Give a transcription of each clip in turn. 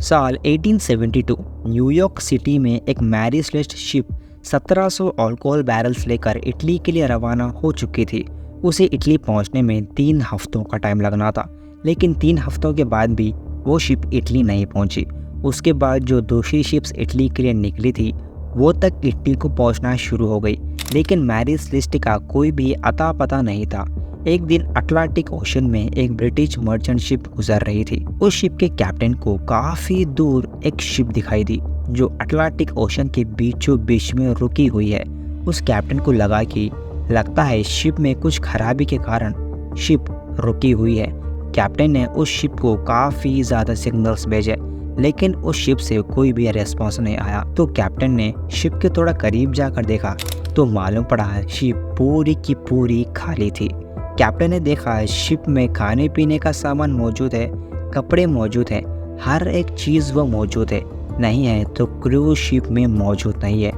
साल 1872 New York city में एक Mary Celeste ship 1700 alcohol barrels लेकर इटली के लिए रवाना हो चुकी थी। उसे इटली पहुंचने में 3 हफ्तों का टाइम लगना था, लेकिन 3 हफ्तों के बाद भी वो शिप इटली नहीं पहुंची। उसके बाद जो दूसरी शिप्स इटली के लिए निकली थी वो तक इटली को पहुंचना शुरू हो गई, लेकिन मैरी सेलेस्ट का कोई भी अता पता नहीं था। एक दिन अटलांटिक ओशन में एक ब्रिटिश मर्चेंट शिप गुजर रही थी। उस शिप के कैप्टन को काफी दूर एक शिप दिखाई दी जो अटलांटिक ओशन के बीचों बीच में रुकी हुई है। उस कैप्टन को लगा कि लगता है शिप में कुछ खराबी के कारण शिप रुकी हुई है। कैप्टन ने उस शिप को काफी ज्यादा सिग्नल्स भेजे, लेकिन उस शिप से कोई भी रेस्पॉन्स नहीं आया। तो कैप्टन ने शिप के थोड़ा करीब जाकर देखा तो मालूम पड़ा शिप पूरी की पूरी खाली थी। कैप्टन ने देखा शिप में खाने पीने का सामान मौजूद है, कपड़े मौजूद है, हर एक चीज़ वो मौजूद है। नहीं है तो क्रू शिप में मौजूद नहीं है।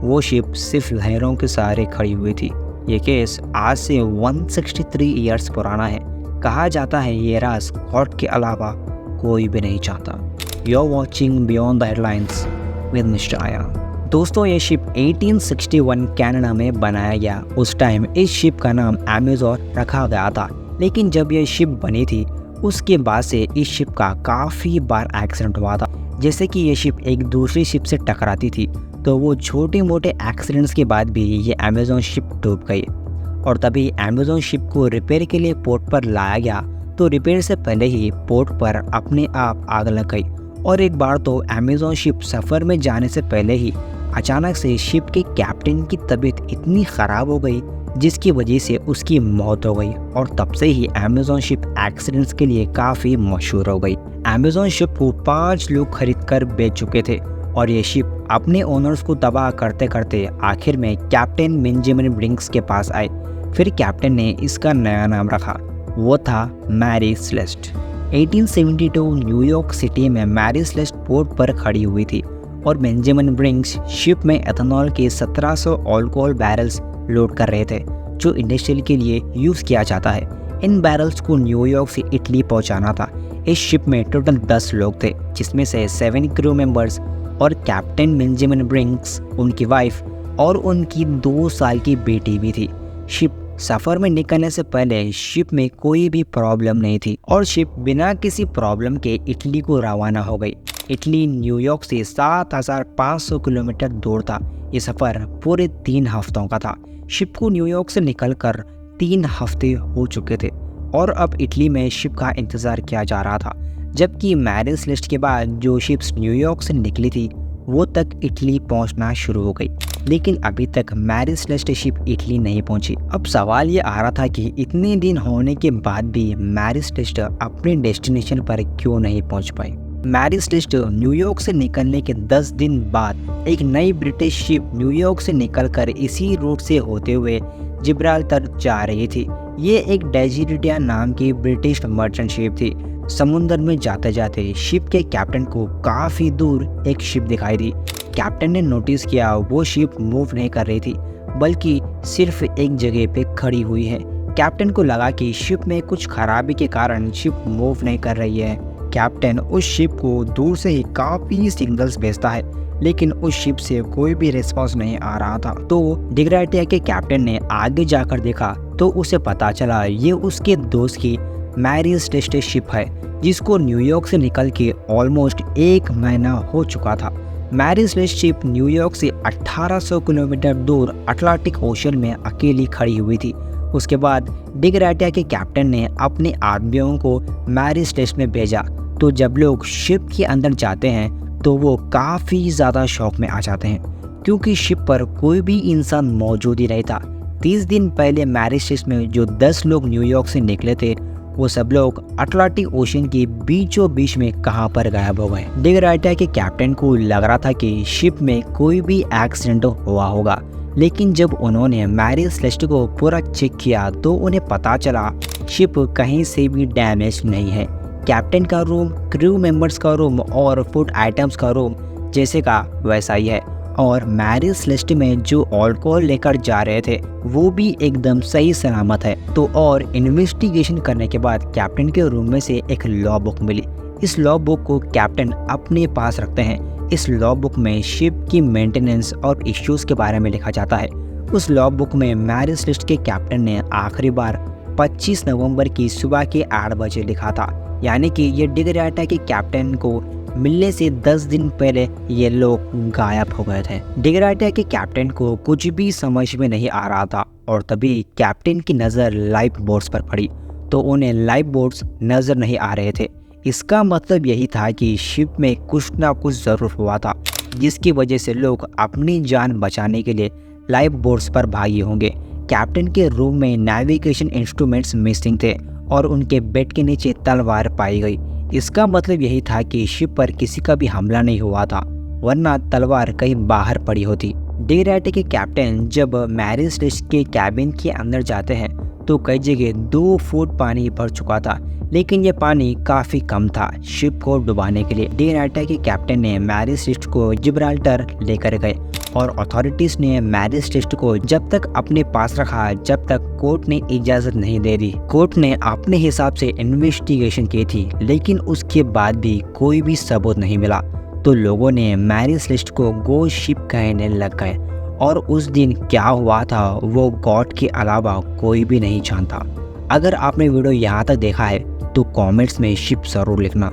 वो शिप सिर्फ लहरों के सहारे खड़ी हुई थी। ये केस आज से 163 ईयर्स पुराना है। कहा जाता है ये राज कोर्ट के अलावा कोई भी नहीं चाहता। You're watching Beyond the Headlines with mister आया। दोस्तों, ये शिप 1861 कनाडा में बनाया गया। उस टाइम इस शिप का नाम अमेजोन रखा गया था, लेकिन जब ये शिप बनी थी उसके बाद से इस शिप का काफ़ी बार एक्सीडेंट हुआ था। जैसे कि ये शिप एक दूसरी शिप से टकराती थी, तो वो छोटे मोटे एक्सीडेंट्स के बाद भी ये अमेजोन शिप डूब गई। और तभी अमेजोन शिप को रिपेयर के लिए पोर्ट पर लाया गया, तो रिपेयर से पहले ही पोर्ट पर अपने आप आग लग गई। और एक बार तो अमेजोन शिप सफ़र में जाने से पहले ही अचानक से शिप के कैप्टन की तबीयत इतनी ख़राब हो गई जिसकी वजह से उसकी मौत हो गई। और तब से ही अमेजोन शिप एक्सीडेंट्स के लिए काफ़ी मशहूर हो गई। अमेजोन शिप को 5 लोग खरीद कर बेच चुके थे और ये शिप अपने ओनर्स को तबाह करते करते आखिर में कैप्टन बेंजामिन ब्रिंक्स के पास आए। फिर कैप्टन ने इसका नया नाम रखा, वो था मैरी सेलेस्ट। 1872 न्यूयॉर्क सिटी में मैरी सेलेस्ट पोर्ट पर खड़ी हुई थी और बेंजामिन ब्रिंक्स शिप में एथेनॉल के 1700 अल्कोहल बैरल्स लोड कर रहे थे जो इंडस्ट्रियल के लिए यूज़ किया जाता है। इन बैरल्स को न्यूयॉर्क से इटली पहुंचाना था। इस शिप में टोटल 10 लोग थे, जिसमें से 7 क्रू मेंबर्स और कैप्टन बेंजामिन ब्रिंक्स, उनकी वाइफ और उनकी 2 साल की बेटी भी थी। शिप सफ़र में निकलने से पहले शिप में कोई भी प्रॉब्लम नहीं थी और शिप बिना किसी प्रॉब्लम के इटली को रवाना हो गई। इटली न्यूयॉर्क से 7500 किलोमीटर दूर था। ये सफ़र पूरे 3 हफ्तों का था। शिप को न्यूयॉर्क से निकलकर 3 हफ्ते हो चुके थे और अब इटली में शिप का इंतज़ार किया जा रहा था। जबकि मैरी सेलेस्ट के बाद जो शिप्स न्यूयॉर्क से निकली थी वो तक इटली पहुंचना शुरू हो गई, लेकिन अभी तक मैरी सेलेस्ट शिप इटली नहीं पहुंची। अब सवाल ये आ रहा था कि इतने दिन होने के बाद भी मैरी सेलेस्ट अपने डेस्टिनेशन पर क्यों नहीं पहुंच पाई। मैरी सेलेस्ट न्यूयॉर्क से निकलने के 10 दिन बाद एक नई ब्रिटिश शिप न्यूयॉर्क से निकलकर इसी रूट से होते हुए जिब्राल्टर जा रही थी। ये एक डेजिरिटिया नाम की ब्रिटिश मर्चेंट शिप थी। समुद्र में जाते जाते शिप के कैप्टन को काफ़ी दूर एक शिप दिखाई दी। कैप्टन ने नोटिस किया वो शिप मूव नहीं कर रही थी, बल्कि सिर्फ एक जगह पे खड़ी हुई है। कैप्टन को लगा कि शिप में कुछ खराबी के कारण शिप मूव नहीं कर रही है। कैप्टन उस शिप को दूर से ही काफ़ी सिग्नल्स भेजता है, लेकिन उस शिप से कोई भी रिस्पॉन्स नहीं आ रहा था। तो डिग्राटिया के कैप्टन ने आगे जाकर देखा तो उसे पता चला ये उसके दोस्त की मैरी सेलेस्ट शिप है, जिसको न्यूयॉर्क से निकल के ऑलमोस्ट 1 महीना हो चुका था। मैरी सेलेस्ट शिप न्यूयॉर्क से 1800 किलोमीटर दूर अटलांटिक ओशन में अकेली खड़ी हुई थी। उसके बाद डिग्राटिया के कैप्टन ने अपने आदमियों को मैरी सेलेस्ट में भेजा। तो जब लोग शिप के अंदर जाते हैं तो वो काफ़ी ज़्यादा शॉक में आ जाते हैं, क्योंकि शिप पर कोई भी इंसान मौजूद ही नहीं था। 30 दिन पहले मैरी सेलेस्ट में जो 10 लोग न्यूयॉर्क से निकले थे वो सब लोग अटलांटिक ओशन के बीचों बीच में कहां पर गायब हो गए। डिग्राटिया के कैप्टन को लग रहा था कि शिप में कोई भी एक्सीडेंट हुआ होगा, लेकिन जब उन्होंने मैरी सेलेस्ट को पूरा चेक किया तो उन्हें पता चला शिप कहीं से भी डैमेज नहीं है। कैप्टन का रूम, क्रू मेंबर्स का रूम और फूड आइटम्स का रूम जैसे का वैसा ही है और मैरी सेलेस्ट में जो अल्कोहल लेकर जा रहे थे वो भी एकदम सही सलामत है। तो और इन्वेस्टिगेशन करने के बाद कैप्टन के रूम में से एक लॉ बुक मिली। इस लॉग बुक को कैप्टन अपने पास रखते हैं। इस लॉग बुक में शिप की मेंटेनेंस और इश्यूज के बारे में लिखा जाता है। उस लॉग बुक में मैरिज लिस्ट के कैप्टन ने आखिरी बार 25 नवंबर की सुबह के 8 बजे लिखा था, यानी कि ये डिगराटा के कैप्टन को मिलने से 10 दिन पहले ये लोग गायब हो गए थे। डिगराटा के कैप्टन को कुछ भी समझ में नहीं आ रहा था और तभी कैप्टन की नज़र लाइफ बोट्स पर पड़ी तो उन्हें लाइफ बोट्स नज़र नहीं आ रहे थे। इसका मतलब यही था कि शिप में कुछ ना कुछ ज़रूर हुआ था, जिसकी वजह से लोग अपनी जान बचाने के लिए लाइफ बोट्स पर भागे होंगे। कैप्टन के रूम में नेविगेशन इंस्ट्रूमेंट्स मिसिंग थे और उनके बेड के नीचे तलवार पाई गई। इसका मतलब यही था कि शिप पर किसी का भी हमला नहीं हुआ था, वरना तलवार कहीं बाहर पड़ी होती। डिगराटे के कैप्टन जब मैरिज लिस्ट के कैबिन के अंदर जाते हैं तो कई जगह 2 फुट पानी भर चुका था, लेकिन यह पानी काफ़ी कम था शिप को डुबाने के लिए। डिगराटे के कैप्टन ने मैरिज लिस्ट को जिब्राल्टर लेकर गए और अथॉरिटीज़ ने मैरिज लिस्ट को जब तक अपने पास रखा जब तक कोर्ट ने इजाज़त नहीं दे दी। कोर्ट ने अपने हिसाब से इन्वेस्टिगेशन की थी, लेकिन उसके बाद भी कोई भी सबूत नहीं मिला, तो लोगों ने मैरिज लिस्ट को गोस्ट शिप कहने लग गए और उस दिन क्या हुआ था वो गॉड के अलावा कोई भी नहीं जानता। अगर आपने वीडियो यहाँ तक देखा है तो कमेंट्स में शिप ज़रूर लिखना।